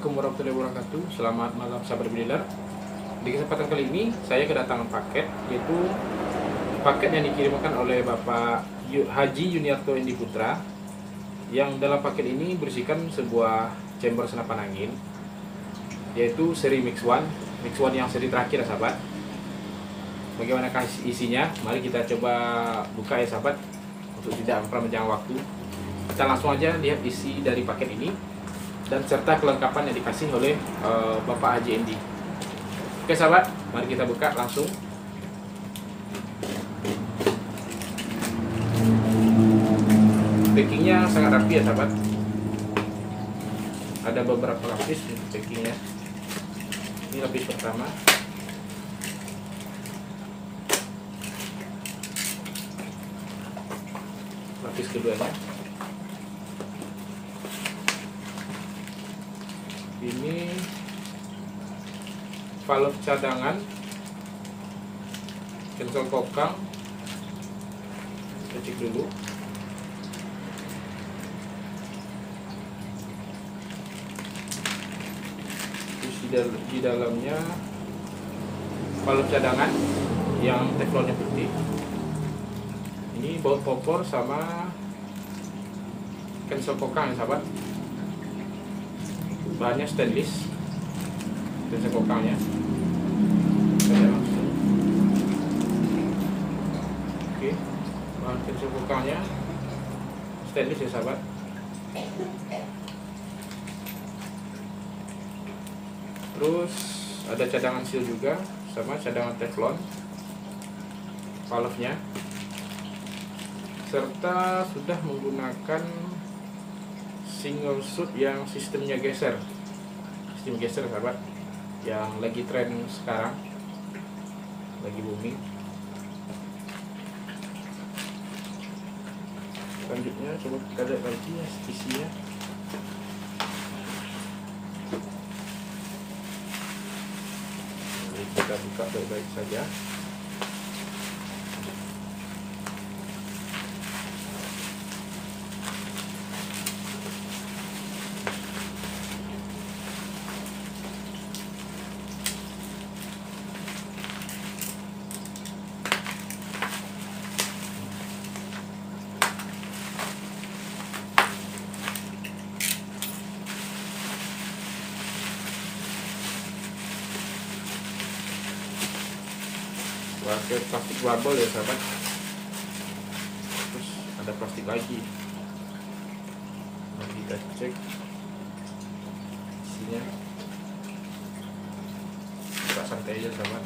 Assalamualaikum warahmatullahi wabarakatuh. Selamat malam sahabat dealer. Di kesempatan kali ini saya kedatangan paket, yaitu paket yang dikirimkan oleh Bapak Haji Yuniarto Endi Putra, yang dalam paket ini berisikan sebuah chamber senapan angin, yaitu seri Mix One yang seri terakhir ya sahabat. Bagaimana isinya? Mari kita coba buka ya sahabat, untuk tidak memperpanjang waktu. Kita langsung aja lihat isi dari paket ini dan serta kelengkapan yang dikasih oleh Bapak Haji Endi. Oke sahabat, mari kita buka langsung. Packingnya sangat rapi ya sahabat. Ada beberapa lapis untuk packingnya. Ini lapis pertama. Lapis keduanya. Ini valve cadangan, cancel kokang, kita cek dulu. Terus di dalamnya valve cadangan yang teflonnya putih. Ini baut popor sama cancel kokang ya sahabat. Bahannya stainless, cancel kokangnya. Oke, bahan cancel kokangnya stainless ya sahabat. Terus ada cadangan seal juga sama cadangan teflon, valve-nya, serta sudah menggunakan single shoot yang sistem geser sahabat, yang lagi tren sekarang, lagi booming. Selanjutnya coba kita lihat lagi ya isinya. Mari kita buka baik-baik saja. Pakai plastik bubble ya sahabat. Terus ada plastik lagi. Mari kita cek isinya. Buka santai aja sahabat.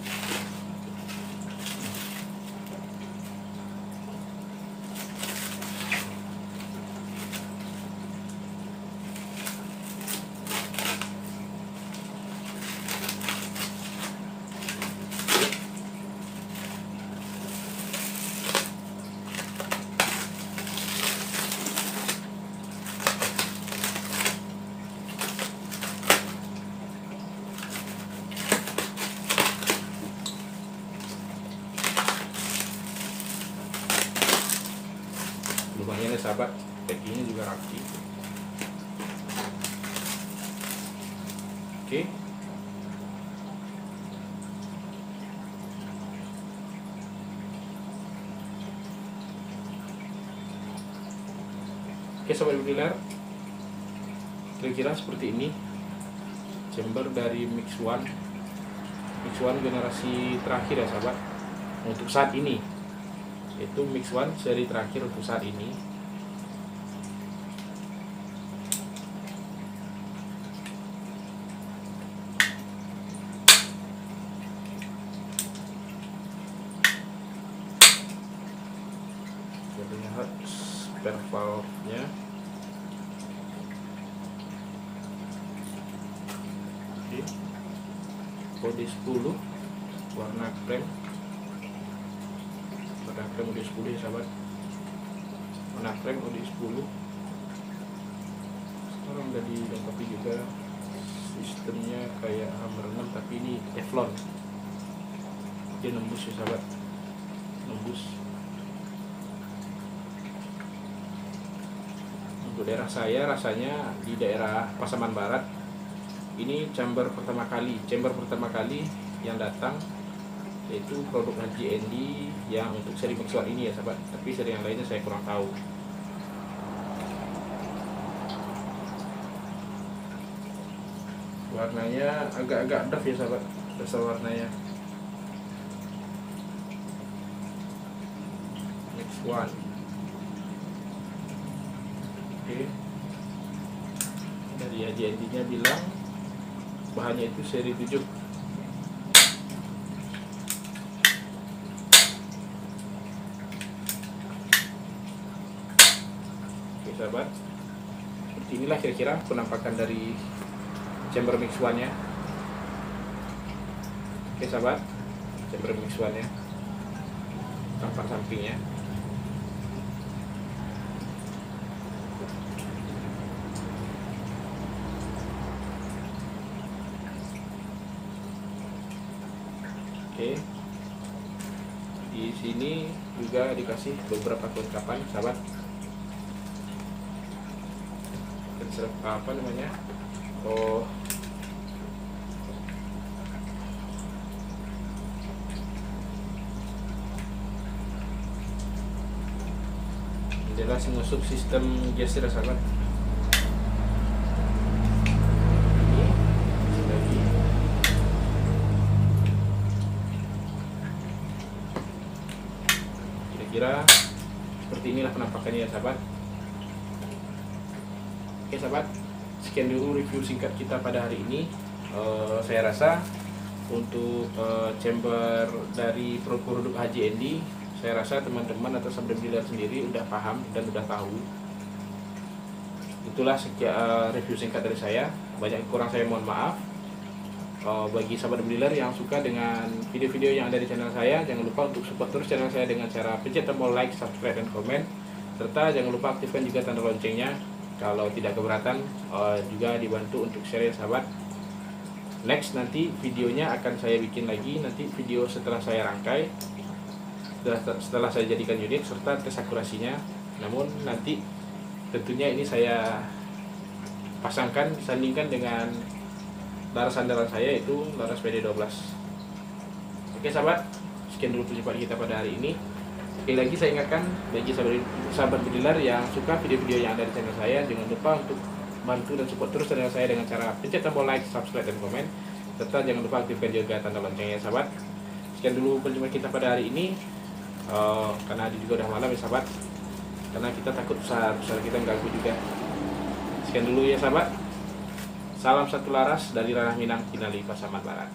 Lumayan ya sahabat, packingnya juga rapi. Oke. Oke sobat dealer, kira-kira seperti ini chamber dari Mix One generasi terakhir ya sahabat, untuk saat ini. Itu Mix One seri terakhir untuk saat ini. Kita lihat spare valve-nya. Oke. Bodi 10 warna krem. Warna krem OD 10 ya sahabat. Warna krem OD 10. Sekarang udah dilengkapi juga sistemnya kayak hammer 6, tapi ini teflon. Dia nembus ya sahabat, nembus. Untuk daerah saya rasanya di daerah Pasaman Barat ini chamber pertama kali yang datang, yaitu produk Haji Andy yang untuk seri Max 1 ini ya sahabat, tapi seri yang lainnya saya kurang tahu. Warnanya agak-agak dark ya sahabat, dasar warnanya Max 1. Oke, dari Haji Andy nya bilang bahannya itu seri 7. Oke sahabat, seperti inilah kira-kira penampakan dari chamber Mix 1 nya. Oke sahabat, chamber Mix 1 nya, tampak sampingnya. Oke, di sini juga dikasih beberapa kelengkapan sahabat. Apa namanya? Oh, jelas mengusung sistem gesture sahabat. Ini lagi. Kira-kira seperti inilah penampakannya ya sahabat. Oke sahabat, sekian dulu review singkat kita pada hari ini. Saya rasa untuk chamber dari produk Haji Andy, saya rasa teman-teman atau sahabat dealer sendiri udah paham dan udah tahu. Itulah sekian review singkat dari saya. Banyak kurang saya mohon maaf. Bagi sahabat dealer yang suka dengan video-video yang ada di channel saya, jangan lupa untuk support terus channel saya dengan cara pencet tombol like, subscribe, dan komen, serta jangan lupa aktifkan juga tanda loncengnya. Kalau tidak keberatan, juga dibantu untuk share ya sahabat. Next nanti videonya akan saya bikin lagi, nanti video setelah saya rangkai, setelah saya jadikan unit serta tes akurasinya. Namun nanti tentunya ini saya pasangkan, disandingkan dengan laras andalan saya, yaitu laras PD12. Oke sahabat, sekian dulu perjumpaan kita pada hari ini. Sekali lagi saya ingatkan bagi sahabat dealer yang suka video-video yang ada di channel saya, jangan lupa untuk bantu dan support terus channel saya dengan cara pencet tombol like, subscribe, dan komen, serta jangan lupa aktifkan juga tanda loncengnya sahabat. Sekian dulu perjumpaan kita pada hari ini. Karena juga udah malam ya sahabat, karena kita takut usaha kita mengganggu juga. Sekian dulu ya sahabat. Salam satu laras dari Ranah Minang, Kinali, Pasaman Barat.